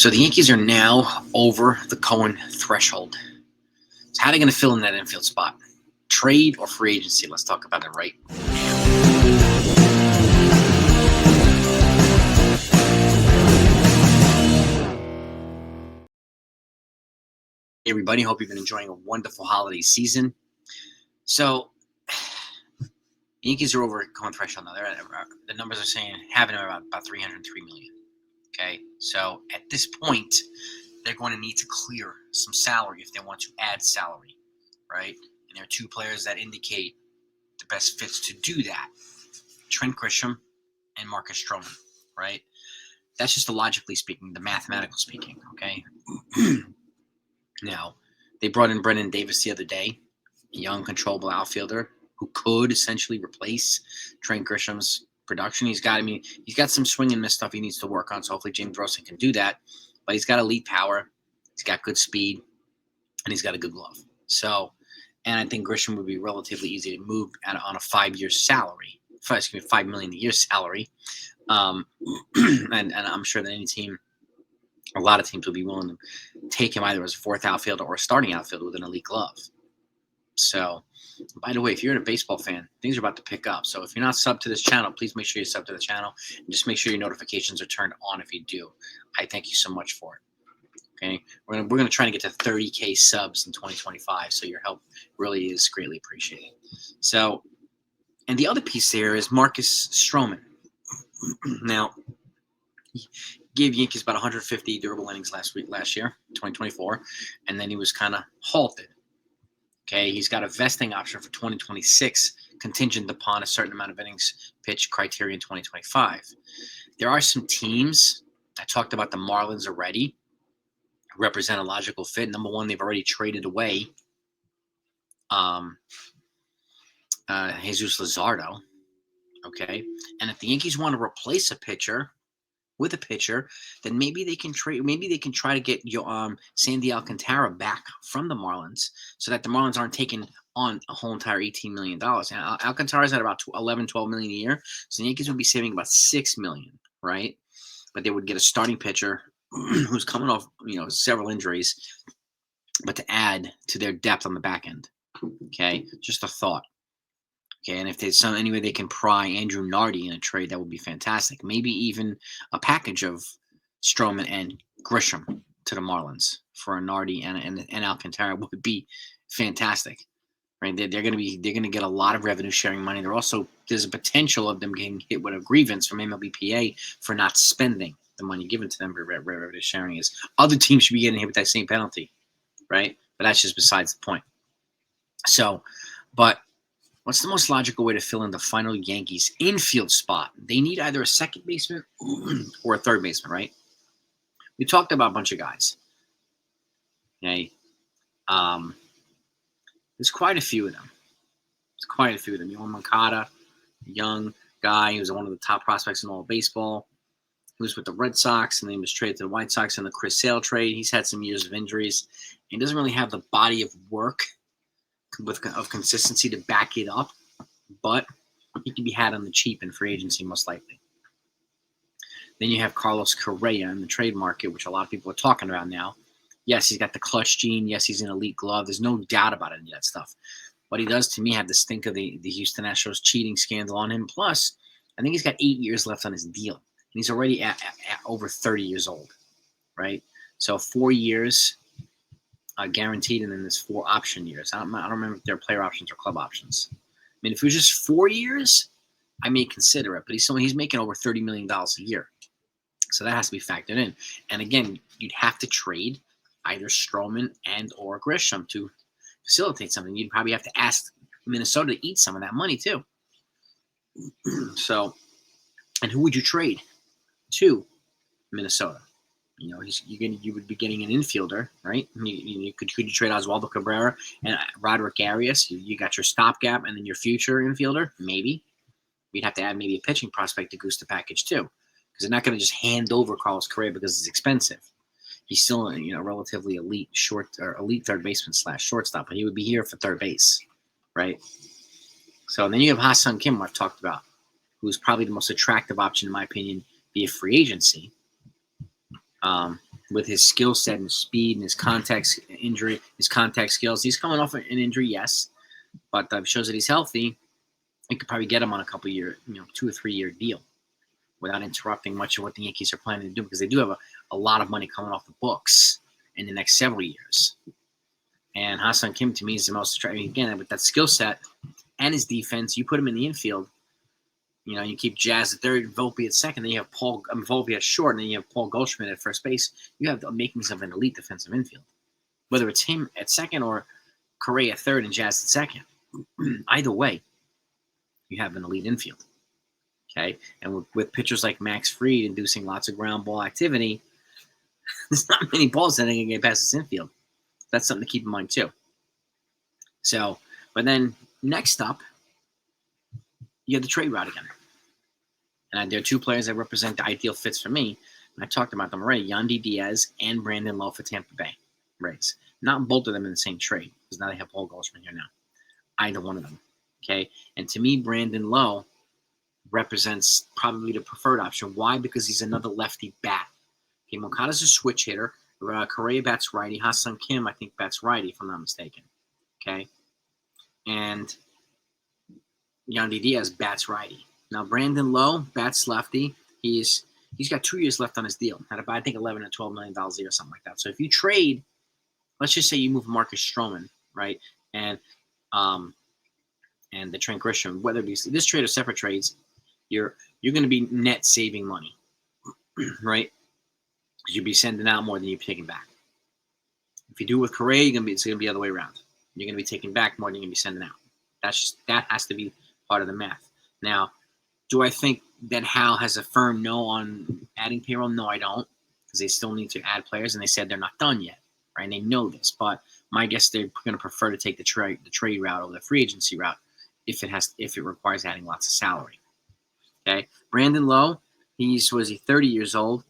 So the Yankees are now over the Cohen threshold. So how are they going to fill in that infield spot? Trade or free agency? Let's talk about it right now. Hey everybody, hope you've been enjoying a wonderful holiday season. So the Yankees are over Cohen threshold now. The numbers are saying having about 303 million. Okay, so at this point, they're going to need to clear some salary if they want to add salary, right? And there are two players that indicate the best fits to do that: Trent Grisham and Marcus Stroman, right? That's just the logically speaking, the mathematical speaking, okay? Now, they brought in Brendan Davis the other day, a young, controllable outfielder who could essentially replace Trent Grisham's production. He's got some swing and miss stuff he needs to work on, so hopefully James Rosen can do that. But he's got elite power, he's got good speed, and he's got a good glove. So, and I think Grisham would be relatively easy to move on a 5-year salary. $5 million a year salary. And I'm sure that a lot of teams will be willing to take him either as a fourth outfielder or a starting outfielder with an elite glove. So, by the way, if you're a baseball fan, things are about to pick up. So if you're not subbed to this channel, please make sure you sub to the channel and just make sure your notifications are turned on if you do. I thank you so much for it. Okay, we're gonna try to get to 30K subs in 2025. So your help really is greatly appreciated. So, and the other piece there is Marcus Stroman. Now, he gave Yankees about 150 durable innings last year, 2024, and then he was kind of halted. Okay, he's got a vesting option for 2026, contingent upon a certain amount of innings pitched criteria in 2025. There are some teams, I talked about the Marlins already, who represent a logical fit. Number one, they've already traded away Jesus Luzardo. Okay, and if the Yankees want to replace a pitcher with a pitcher, then maybe they can trade. Maybe they can try to get Sandy Alcantara back from the Marlins, so that the Marlins aren't taking on a whole entire $18 million. Now, Alcantara's at about 11, 12 million a year, so the Yankees would be saving about $6 million, right? But they would get a starting pitcher who's coming off, several injuries, but to add to their depth on the back end. Okay, just a thought. Okay, and if there's any way they can pry Andrew Nardi in a trade, that would be fantastic. Maybe even a package of Stroman and Grisham to the Marlins for a Nardi and Alcantara would be fantastic. Right? They're going to get a lot of revenue sharing money. There's a potential of them getting hit with a grievance from MLBPA for not spending the money given to them for revenue sharing. Is other teams should be getting hit with that same penalty, right? But that's just besides the point. So, but what's the most logical way to fill in the final Yankees infield spot? They need either a second baseman or a third baseman, right? We talked about a bunch of guys. Okay. There's quite a few of them. Yohan Moncada, a young guy who's one of the top prospects in all of baseball. He was with the Red Sox and then was traded to the White Sox in the Chris Sale trade. He's had some years of injuries. He doesn't really have the body of work of consistency to back it up, but he can be had on the cheap in free agency most likely. Then you have Carlos Correa in the trade market, which a lot of people are talking about now. Yes, he's got the clutch gene. Yes, he's an elite glove. There's no doubt about any of that stuff. But he does, to me, have the stink of the Houston Astros cheating scandal on him. Plus, I think he's got 8 years left on his deal. And he's already at over 30 years old, right? So 4 years guaranteed, and then there's 4 option years. I don't remember if they're player options or club options. I mean, if it was just 4 years, I may consider it. But he's making over $30 million a year. So that has to be factored in. And again, you'd have to trade either Stroman and or Grisham to facilitate something. You'd probably have to ask Minnesota to eat some of that money too. So, and who would you trade to Minnesota? You would be getting an infielder, right? Could you trade Oswaldo Cabrera and Roderick Arias? You got your stopgap and then your future infielder, maybe. We'd have to add maybe a pitching prospect to goose the package too, because they're not going to just hand over Carlos Correa because it's expensive. He's still a relatively elite third baseman / shortstop, but he would be here for third base, right? So then you have Ha-Seong Kim, I've talked about, who's probably the most attractive option in my opinion via free agency. with his skill set and speed and his contact skills. He's coming off an injury, yes, but shows that he's healthy. You could probably get him on a couple year, 2 or 3 year deal without interrupting much of what the Yankees are planning to do, because they do have a lot of money coming off the books in the next several years. And Ha-Seong Kim, to me, is the most attractive. Again, with that skill set and his defense, you put him in the infield. You keep Jazz at third, Volpe at second, then you have Volpe at short, and then you have Paul Goldschmidt at first base. You have the makings of an elite defensive infield. Whether it's him at second or Correa at third and Jazz at second. Either way, you have an elite infield. Okay? And with pitchers like Max Fried inducing lots of ground ball activity, there's not many balls that can get past this infield. That's something to keep in mind too. So, but then next up, you have the trade route again. And there are 2 players that represent the ideal fits for me. And I talked about them already, Yandy Diaz and Brandon Lowe for Tampa Bay Rays. Not both of them in the same trade, because now they have Paul Goldschmidt here now. Either one of them. Okay? And to me, Brandon Lowe represents probably the preferred option. Why? Because he's another lefty bat. Okay, Moncada's a switch hitter. Correa bats righty. Ha-Seong Kim, I think, bats righty, if I'm not mistaken. Okay? And Yandy Diaz bats righty. Now, Brandon Lowe bats lefty. He's got 2 years left on his deal. At about, I think, $11 or $12 million a year or something like that. So if you trade, let's just say you move Marcus Stroman, right, and the Trent Grisham, whether it be this trade or separate trades, you're going to be net saving money, right? Because you'll be sending out more than you're taking back. If you do it with Correa, it's going to be the other way around. You're going to be taking back more than you're going to be sending out. That has to be part of the math. Now, do I think that Hal has a firm no on adding payroll? No, I don't, because they still need to add players, and they said they're not done yet, right? And they know this, but my guess they're going to prefer to take the trade route over the free agency route if it requires adding lots of salary. Okay, Brandon Lowe, he's 30 years old.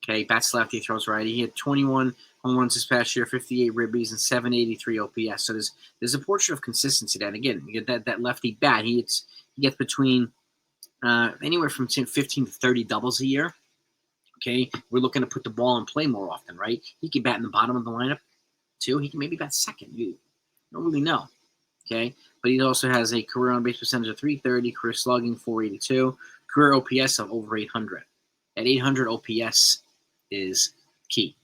Okay, bats lefty, throws righty. He had 21 home runs this past year, 58 ribbies, and 783 OPS. So there's a portion of consistency there. And again, you get that lefty bat. He gets between anywhere from 15 to 30 doubles a year. Okay, we're looking to put the ball in play more often, right? He can bat in the bottom of the lineup too. He can maybe bat second. You don't really know. Okay, but he also has a career on base percentage of 330, career slugging 482, career OPS of over 800. That 800 OPS is key.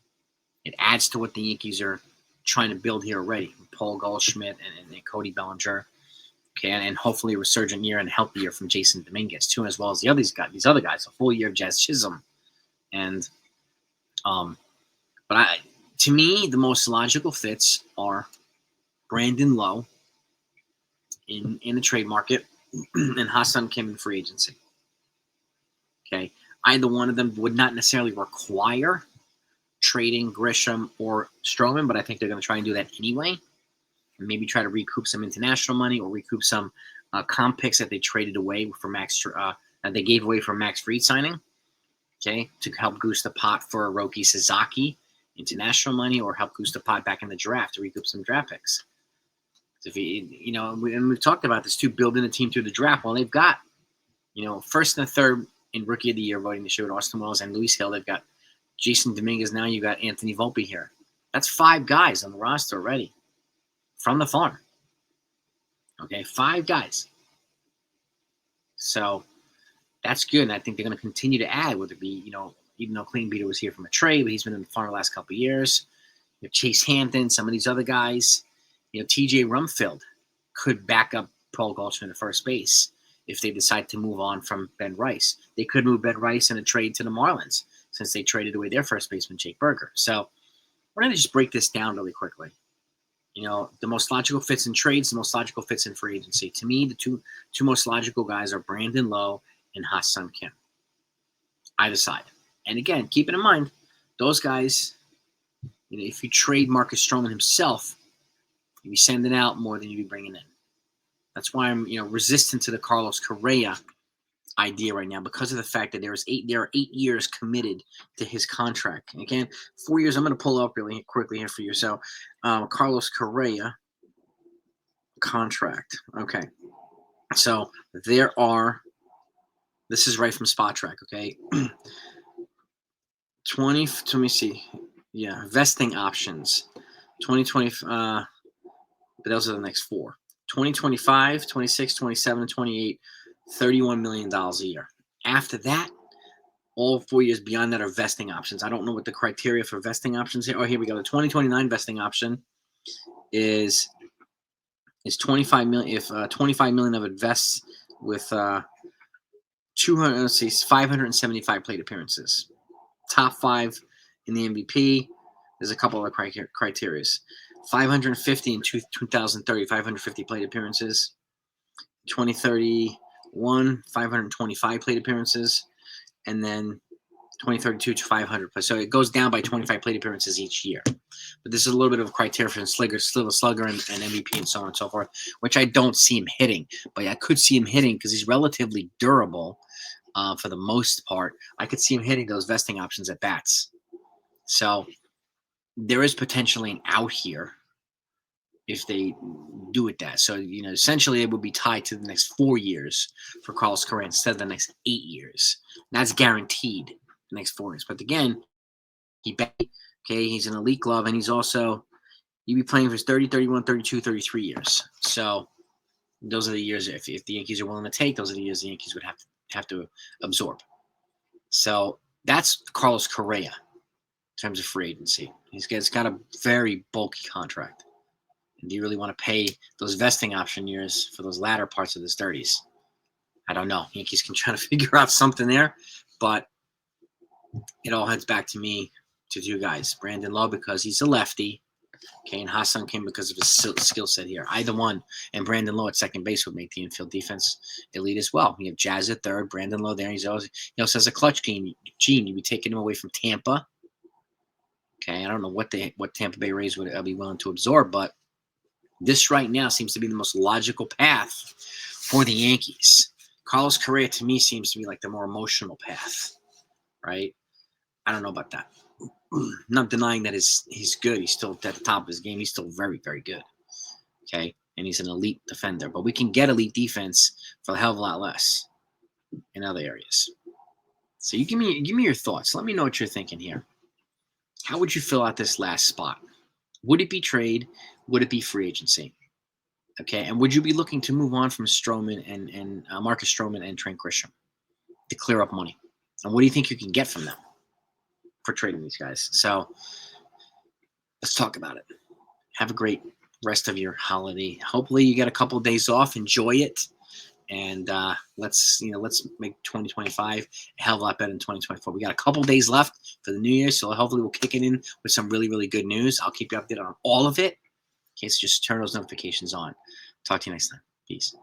It adds to what the Yankees are trying to build here already. Paul Goldschmidt and Cody Bellinger. Okay, and hopefully a resurgent year and a healthy year from Jason Dominguez too, as well as these other guys. A full year of Jazz Chisholm, and to me, the most logical fits are Brandon Lowe in the trade market and Ha-Seong Kim in free agency. Okay, either one of them would not necessarily require trading Grisham or Stroman, but I think they're going to try and do that anyway. And maybe try to recoup some international money or recoup some comp picks that they traded away for that they gave away for Max Fried signing. Okay, to help goose the pot for Roki Sasaki international money, or help goose the pot back in the draft to recoup some draft picks. So if and we've talked about this too, building a team through the draft. Well, they've got first and third in Rookie of the Year voting this year with Austin Wells and Luis Hill. They've got Jason Dominguez. Now you got Anthony Volpe here. That's 5 guys on the roster already from the farm. Okay, 5 guys. So that's good, and I think they're going to continue to add, whether it be, even though Clayton Beeter was here from a trade, but he's been in the farm the last couple of years. Chase Hampton, some of these other guys. TJ Rumfield could back up Paul Goldschmidt at first base if they decide to move on from Ben Rice. They could move Ben Rice in a trade to the Marlins since they traded away their first baseman, Jake Berger. So we're going to just break this down really quickly. The most logical fits in trades, the most logical fits in free agency. To me, the two most logical guys are Brandon Lowe and Ha-Seong Kim. Either side. And again, keep it in mind, those guys, if you trade Marcus Stroman himself, you'd be sending out more than you'd be bringing in. That's why I'm, resistant to the Carlos Correa idea right now, because of the fact that there are 8 years committed to his contract. And again, 4 years. I'm going to pull up really quickly here for you. So, Carlos Correa contract. Okay. So this is right from Spot Track. Okay. Let me see. Yeah, vesting options. 2020. But those are the next four. 2025, 26, 27, 28, $31 million a year. After that, all 4 years beyond that are vesting options. I don't know what the criteria for vesting options here. Oh, here we go. The 2029 vesting option is 25 million. If 25 million of it vests with 575 plate appearances. Top five in the MVP. There's a couple of criteria. 550 in 2030, 550 plate appearances. 2031, 525 plate appearances. And then 2032 to 500. So it goes down by 25 plate appearances each year. But this is a little bit of a criteria for Slugger and MVP and so on and so forth, which I don't see him hitting. But I could see him hitting because he's relatively durable for the most part. I could see him hitting those vesting options at bats. So there is potentially an out here if they do it that. So, essentially it would be tied to the next 4 years for Carlos Correa instead of the next 8 years. That's guaranteed the next 4 years. But again, he's an elite glove, and he's also, he'd be playing for 30, 31, 32, 33 years. So those are the years, if the Yankees are willing to take, those are the years the Yankees would have to absorb. So that's Carlos Correa in terms of free agency. He's got a very bulky contract. And do you really want to pay those vesting option years for those latter parts of his 30s? I don't know. Yankees can try to figure out something there, but it all heads back to me, to two guys. Brandon Lowe, because he's a lefty. Okay, and Ha-Seong Kim because of his skill set here. Either one, and Brandon Lowe at second base would make the infield defense elite as well. You have Jazz at third, Brandon Lowe there. He also has a clutch gene. You'd be taking him away from Tampa. Okay, I don't know what Tampa Bay Rays would be willing to absorb, but this right now seems to be the most logical path for the Yankees. Carlos Correa, to me, seems to be like the more emotional path, right? I don't know about that. I'm not denying that he's good. He's still at the top of his game. He's still very, very good. Okay, and he's an elite defender. But we can get elite defense for a hell of a lot less in other areas. So you give me your thoughts. Let me know what you're thinking here. How would you fill out this last spot? Would it be trade? Would it be free agency? Okay, and would you be looking to move on from Stroman and Marcus Stroman and Trent Grisham to clear up money? And what do you think you can get from them for trading these guys? So let's talk about it. Have a great rest of your holiday. Hopefully you get a couple of days off. Enjoy it. And let's make 2025 a hell of a lot better than 2024. We got a couple days left for the New Year, so hopefully we'll kick it in with some really, really good news. I'll keep you updated on all of it. Okay, so just turn those notifications on. Talk to you next time. Peace.